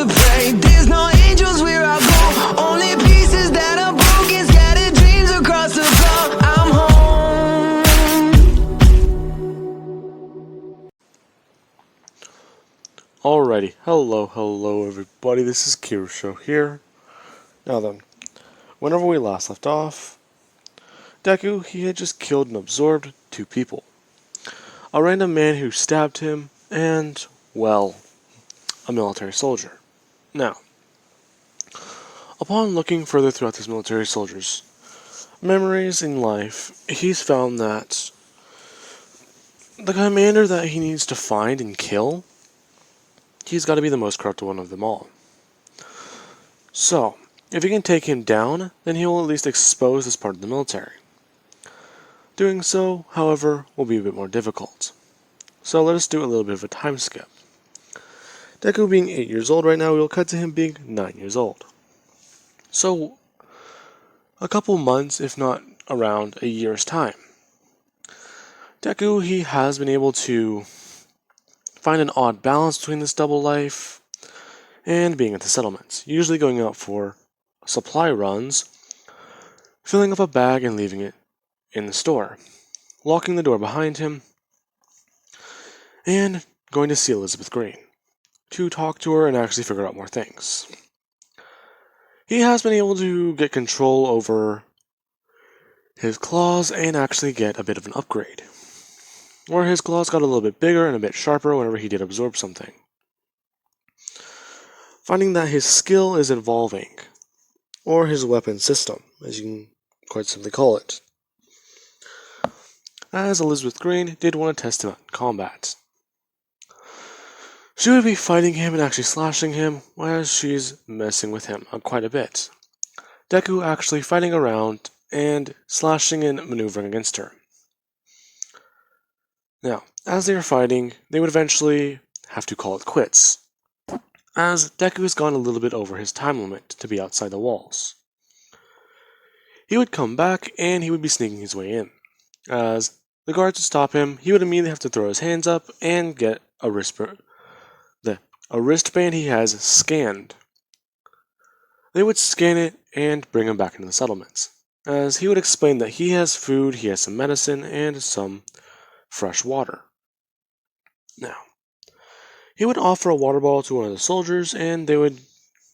to pray. There's no angels where I go, only pieces that are broken, scattered dreams across the floor. I'm home. Alrighty, hello everybody, this is Kirosho here. Now then, whenever we last left off, Deku, he had just killed and absorbed 2 people. A random man who stabbed him, and, well, a military soldier. Now, upon looking further throughout this military soldier's memories in life, he's found that the commander that he needs to find and kill, he's got to be the most corrupt one of them all. So, if he can take him down, then he will at least expose this part of the military. Doing so, however, will be a bit more difficult. So let us do a little bit of a time skip. Deku being 8 years old right now, we will cut to him being 9 years old. So, a couple months, if not around a year's time. Deku, he has been able to find an odd balance between this double life and being at the settlements, usually going out for supply runs, filling up a bag and leaving it in the store, locking the door behind him, and going to see Elizabeth Green to talk to her and actually figure out more things. He has been able to get control over his claws and actually get a bit of an upgrade, where his claws got a little bit bigger and a bit sharper whenever he did absorb something. Finding that his skill is evolving, or his weapon system, as you can quite simply call it, as Elizabeth Green did want to test him out in combat. She would be fighting him and actually slashing him, whereas she's messing with him quite a bit. Deku actually fighting around and slashing and maneuvering against her. Now, as they are fighting, they would eventually have to call it quits, as Deku has gone a little bit over his time limit to be outside the walls. He would come back and he would be sneaking his way in. As the guards would stop him, he would immediately have to throw his hands up and get a wristband he has scanned. They would scan it and bring him back into the settlements, as he would explain that he has food, he has some medicine, and some fresh water. Now, he would offer a water bottle to one of the soldiers, and they would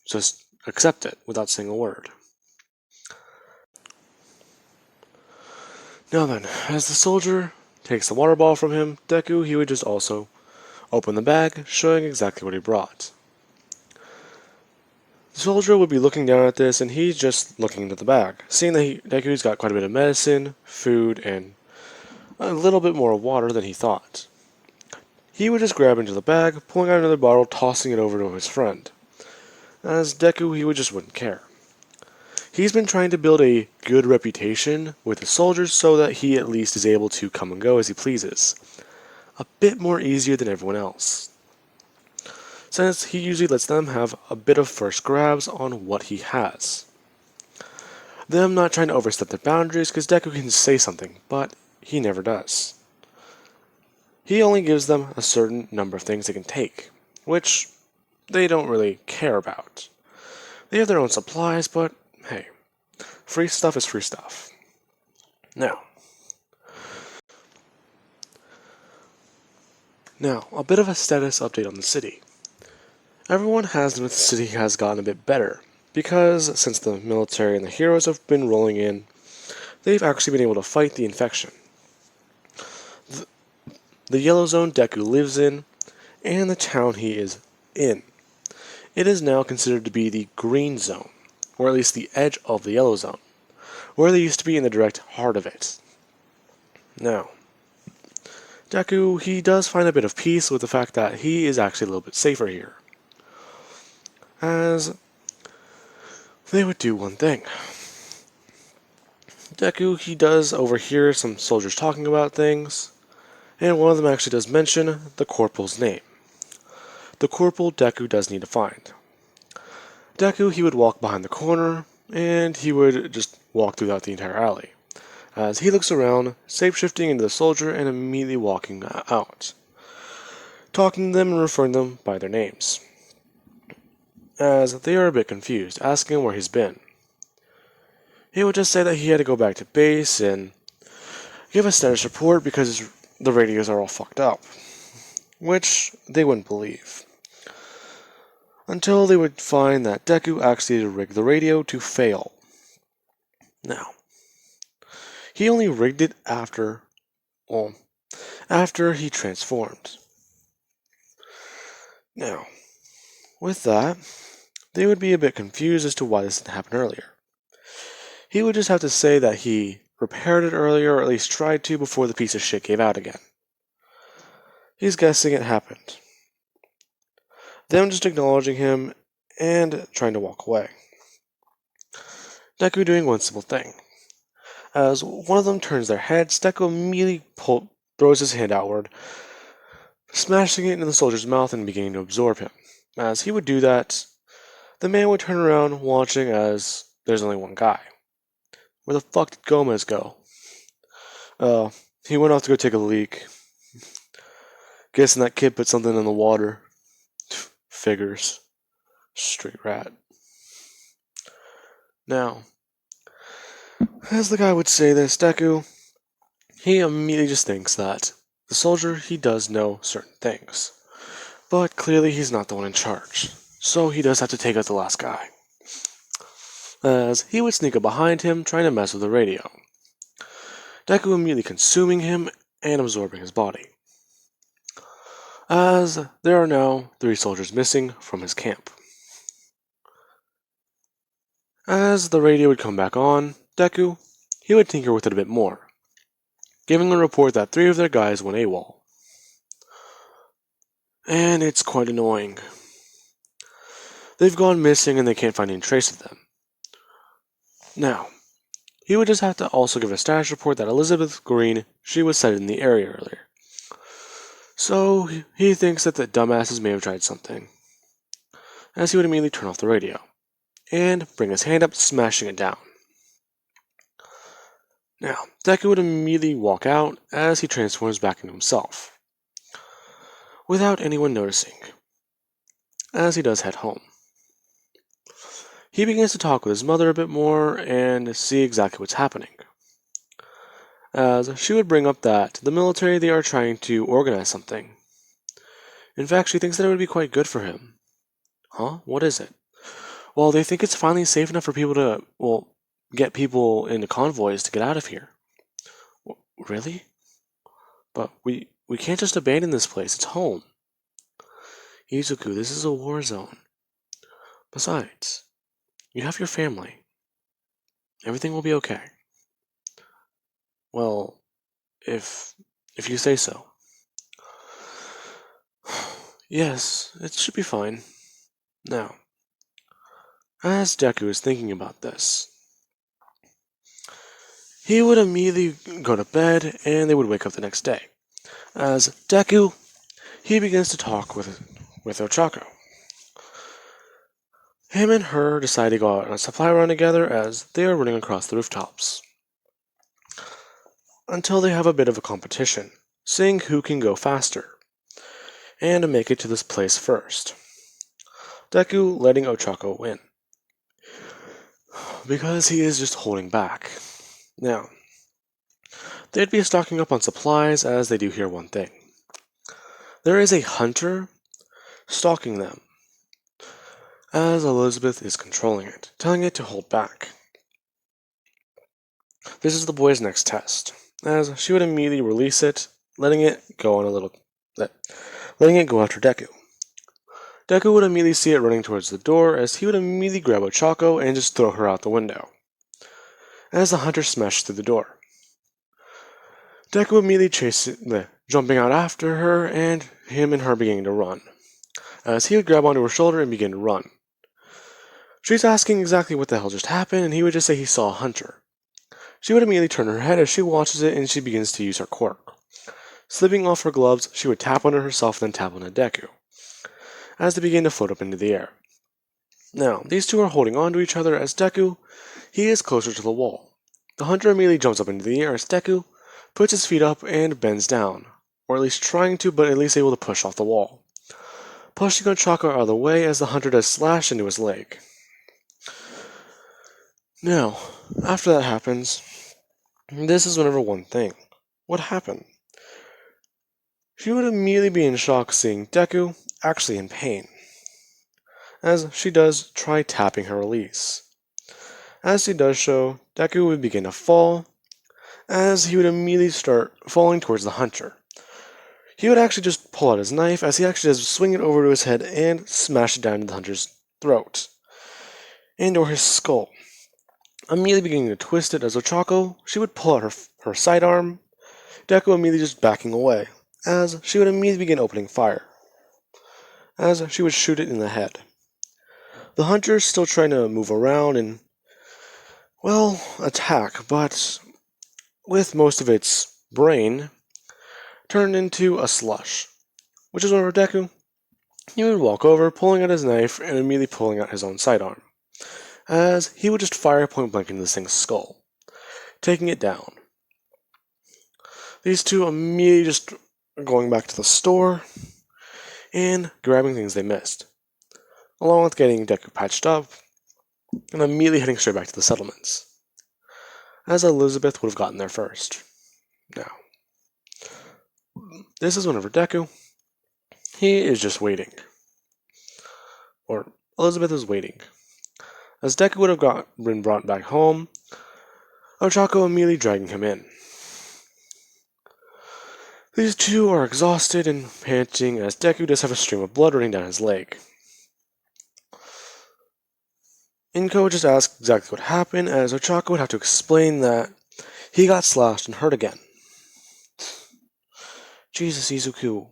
just accept it without saying a word. Now then, as the soldier takes the water bottle from him, Deku, he would just also open the bag, showing exactly what he brought. The soldier would be looking down at this, and he's just looking into the bag, seeing that Deku's got quite a bit of medicine, food, and a little bit more water than he thought. He would just grab into the bag, pulling out another bottle, tossing it over to his friend. As Deku, he just wouldn't care. He's been trying to build a good reputation with the soldiers so that he at least is able to come and go as he pleases. A bit more easier than everyone else, since he usually lets them have a bit of first grabs on what he has. Them not trying to overstep their boundaries, because Deku can say something, but he never does. He only gives them a certain number of things they can take, which they don't really care about. They have their own supplies, but hey, free stuff is free stuff. Now, a bit of a status update on the city. Everyone has known that the city has gotten a bit better, because since the military and the heroes have been rolling in, they've actually been able to fight the infection. The yellow zone Deku lives in, and the town he is in, it is now considered to be the green zone, or at least the edge of the yellow zone, where they used to be in the direct heart of it. Now, Deku, he does find a bit of peace with the fact that he is actually a little bit safer here, as they would do one thing. Deku, he does overhear some soldiers talking about things, and one of them actually does mention the corporal's name. The corporal Deku does need to find. Deku, he would walk behind the corner, and he would just walk throughout the entire alley, as he looks around, shape-shifting into the soldier and immediately walking out, talking to them and referring them by their names. as they are a bit confused, asking him where he's been. He would just say that he had to go back to base and give a status report because the radios are all fucked up, which they wouldn't believe. Until they would find that Deku actually rigged the radio to fail. Now, he only rigged it after he transformed. Now, with that, they would be a bit confused as to why this didn't happen earlier. He would just have to say that he repaired it earlier, or at least tried to, before the piece of shit gave out again. He's guessing it happened. Them just acknowledging him and trying to walk away. Deku doing one simple thing. As one of them turns their heads, Deku immediately throws his hand outward, smashing it into the soldier's mouth and beginning to absorb him. As he would do that, the man would turn around, watching as there's only one guy. Where the fuck did Gomez go? He went off to go take a leak. Guessing that kid put something in the water. Figures. Straight rat. Now, as the guy would say this, Deku, he immediately just thinks that the soldier, he does know certain things. But clearly he's not the one in charge. So he does have to take out the last guy. As he would sneak up behind him, trying to mess with the radio. Deku immediately consuming him and absorbing his body. As there are now 3 soldiers missing from his camp. As the radio would come back on, Deku, he would tinker with it a bit more, giving a report that 3 of their guys went AWOL. And it's quite annoying. They've gone missing and they can't find any trace of them. Now, he would just have to also give a status report that Elizabeth Green, she was sighted in the area earlier. So, he thinks that the dumbasses may have tried something. As he would immediately turn off the radio, and bring his hand up, smashing it down. Now, Deku would immediately walk out as he transforms back into himself, without anyone noticing, as he does head home. He begins to talk with his mother a bit more and see exactly what's happening. As she would bring up that the military, they are trying to organize something. In fact, she thinks that it would be quite good for him. Huh? What is it? Well, they think it's finally safe enough for people to, get people into convoys to get out of here. Really? But we can't just abandon this place. It's home. Izuku, this is a war zone. Besides, you have your family. Everything will be okay. Well, if you say so. Yes, it should be fine. Now, as Deku is thinking about this, he would immediately go to bed and they would wake up the next day. As Deku, he begins to talk with Ochako. Him and her decide to go out on a supply run together as they are running across the rooftops. Until they have a bit of a competition, seeing who can go faster, and make it to this place first. Deku letting Ochako win, because he is just holding back. Now, they'd be stocking up on supplies as they do hear one thing. There is a hunter stalking them, as Elizabeth is controlling it, telling it to hold back. This is the boy's next test, as she would immediately release it, letting it go after Deku. Deku would immediately see it running towards the door, as he would immediately grab Ochako and just throw her out the window, as the hunter smashed through the door. Deku immediately jumping out after her, and him and her beginning to run, as he would grab onto her shoulder and begin to run. She's asking exactly what the hell just happened, and he would just say he saw a hunter. She would immediately turn her head as she watches it, and she begins to use her quirk. Slipping off her gloves, she would tap onto herself and then tap onto Deku, as they begin to float up into the air. Now, these two are holding on to each other as Deku, he is closer to the wall. The hunter immediately jumps up into the air as Deku puts his feet up and bends down, or at least trying to, but at least able to push off the wall. pushing Ochako out of the way as the hunter does slash into his leg. Now, after that happens, this is whenever one thing. What happened? She would immediately be in shock seeing Deku actually in pain, as she does try tapping her release. As he does so, Deku would begin to fall, as he would immediately start falling towards the hunter. He would actually just pull out his knife as he actually does swing it over to his head and smash it down into the hunter's throat, and or his skull. Immediately beginning to twist it as Ochako, she would pull out her sidearm, Deku immediately just backing away, as she would immediately begin opening fire, as she would shoot it in the head. The hunter is still trying to move around and, well, attack, but with most of its brain turned into a slush, which is whenever Deku, he would walk over, pulling out his knife and immediately pulling out his own sidearm, as he would just fire point blank into this thing's skull, taking it down. These two immediately just going back to the store and grabbing things they missed, along with getting Deku patched up and immediately heading straight back to the settlements, as Elizabeth would have gotten there first. Now, this is whenever Deku, he is just waiting, or Elizabeth is waiting. As Deku would have been brought back home, Ochako immediately dragging him in. These two are exhausted and panting as Deku does have a stream of blood running down his leg. Inko just asks exactly what happened, as Ochako would have to explain that he got slashed and hurt again. Jesus, Izuku,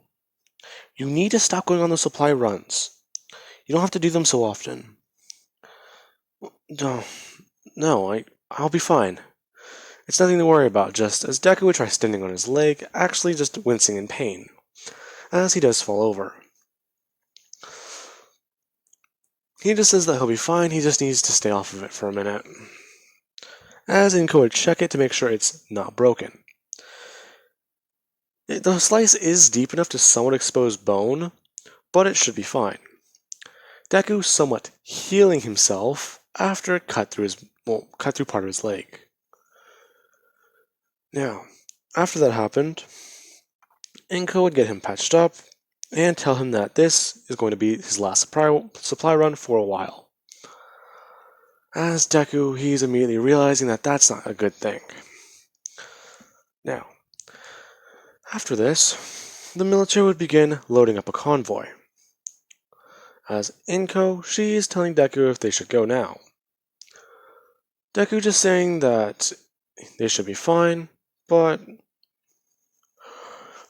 you need to stop going on those supply runs. You don't have to do them so often. No, I'll be fine. It's nothing to worry about, just as Deku would try standing on his leg, actually just wincing in pain, as he does fall over. He just says that he'll be fine, he just needs to stay off of it for a minute, as Inko would check it to make sure it's not broken. The slice is deep enough to somewhat expose bone, but it should be fine. Deku somewhat healing himself after it cut through part of his leg. Now, after that happened, Inko would get him patched up and tell him that this is going to be his last supply run for a while. As Deku, he's immediately realizing that that's not a good thing. Now, after this, the military would begin loading up a convoy. As Inko, she is telling Deku if they should go now. Deku just saying that they should be fine, but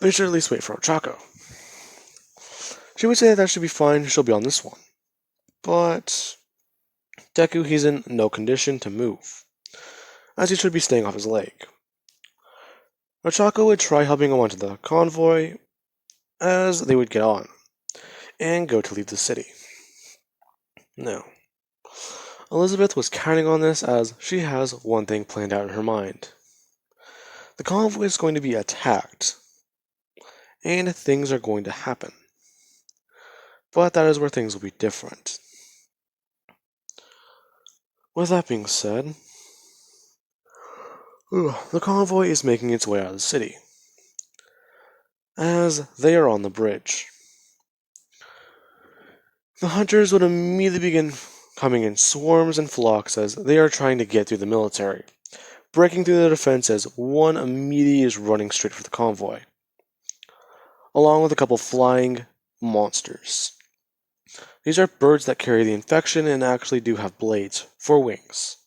they should at least wait for Ochako. She would say that should be fine, she'll be on this one. But Deku, he's in no condition to move, as he should be staying off his leg. Ochako would try helping him onto the convoy, as they would get on, and go to leave the city. Now, Elizabeth was counting on this as she has one thing planned out in her mind. The convoy is going to be attacked, and things are going to happen. But that is where things will be different. With that being said, the convoy is making its way out of the city, as they are on the bridge. The hunters would immediately begin coming in swarms and flocks as they are trying to get through the military, breaking through the defense as one immediately is running straight for the convoy, along with a couple flying monsters. These are birds that carry the infection and actually do have blades for wings.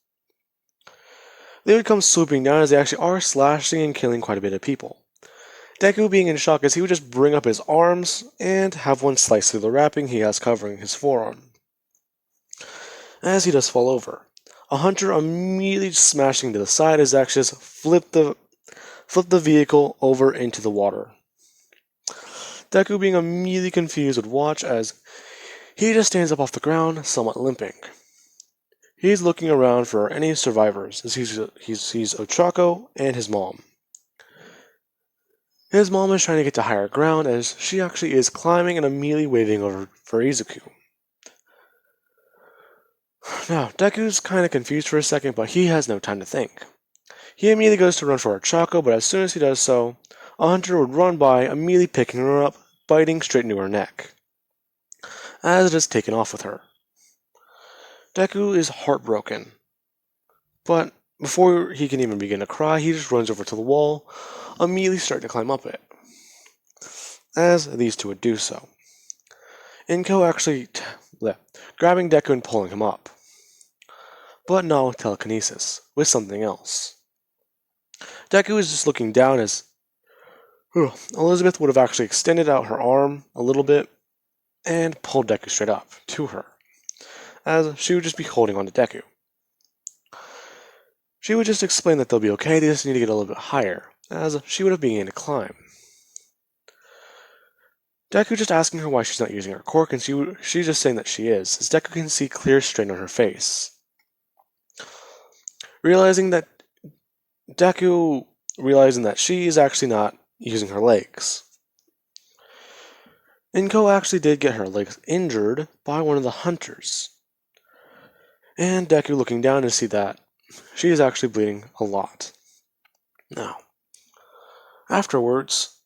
They would come swooping down as they actually are slashing and killing quite a bit of people. Deku being in shock as he would just bring up his arms and have one slice through the wrapping he has covering his forearm. As he does fall over, a hunter immediately smashing to the side as actually just flip the vehicle over into the water. Deku being immediately confused would watch as he just stands up off the ground, somewhat limping. He's looking around for any survivors as he sees Ochako and his mom. His mom is trying to get to higher ground as she actually is climbing and immediately waving over for Izuku. Now, Deku's kind of confused for a second, but he has no time to think. He immediately goes to run for a Choco, but as soon as he does so, a hunter would run by, immediately picking her up, biting straight into her neck, as it is taken off with her. Deku is heartbroken, but before he can even begin to cry, he just runs over to the wall, immediately starting to climb up it, as these two would do so. Inko actually grabbing Deku and pulling him up, but not with telekinesis, with something else. Deku is just looking down as Elizabeth would have actually extended out her arm a little bit and pulled Deku straight up to her, as she would just be holding on to Deku. She would just explain that they'll be okay, they just need to get a little bit higher, as she would have begun to climb. Deku just asking her why she's not using her quirk, and she's just saying that she is, as Deku can see clear strain on her face. Realizing that she is actually not using her legs. Inko actually did get her legs injured by one of the hunters. And Deku looking down to see that she is actually bleeding a lot. Now, afterwards,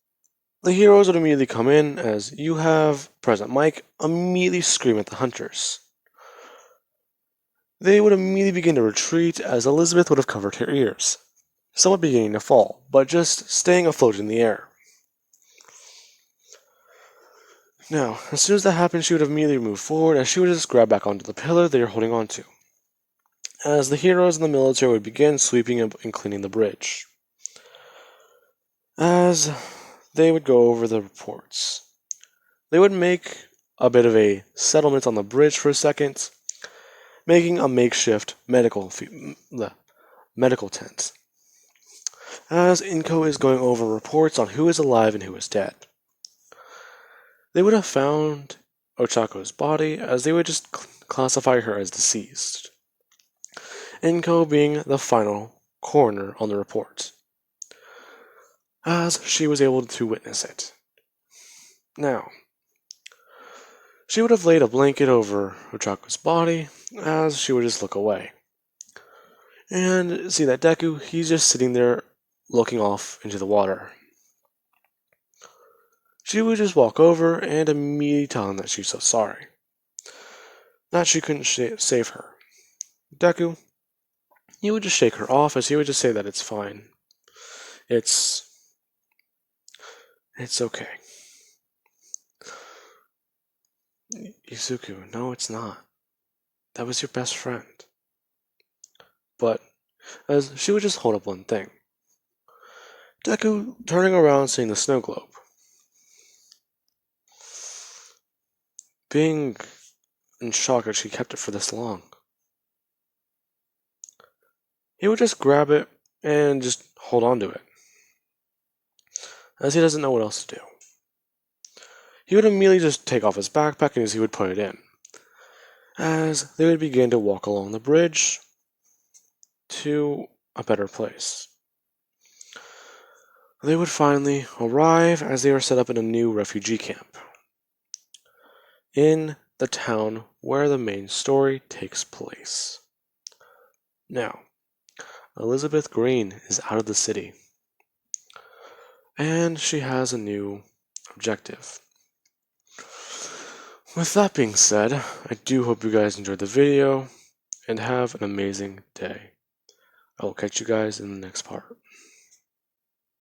the heroes would immediately come in as you have President Mike immediately scream at the hunters. They would immediately begin to retreat as Elizabeth would have covered her ears, somewhat beginning to fall, but just staying afloat in the air. Now, as soon as that happened, she would immediately move forward as she would just grab back onto the pillar they are holding onto, as the heroes in the military would begin sweeping and cleaning the bridge, as they would go over the reports. They would make a bit of a settlement on the bridge for a second, making a makeshift medical tent, as Inko is going over reports on who is alive and who is dead. They would have found Ochako's body, as they would just classify her as deceased, Inko being the final coroner on the report, as she was able to witness it. Now, she would have laid a blanket over Ochako's body, as she would just look away, and see that Deku, he's just sitting there looking off into the water. She would just walk over and immediately tell him that she's so sorry, that she couldn't save her. Deku, he would just shake her off as he would just say that it's fine. It's okay. Izuku, no it's not. That was your best friend. But, as she would just hold up one thing. Deku turning around seeing the snow globe. Being in shock that she kept it for this long. He would just grab it and just hold on to it, as he doesn't know what else to do. He would immediately just take off his backpack and as he would put it in, as they would begin to walk along the bridge to a better place. They would finally arrive as they were set up in a new refugee camp in the town where the main story takes place. Now, Elizabeth Green is out of the city, and she has a new objective. With that being said, I do hope you guys enjoyed the video, and have an amazing day. I will catch you guys in the next part.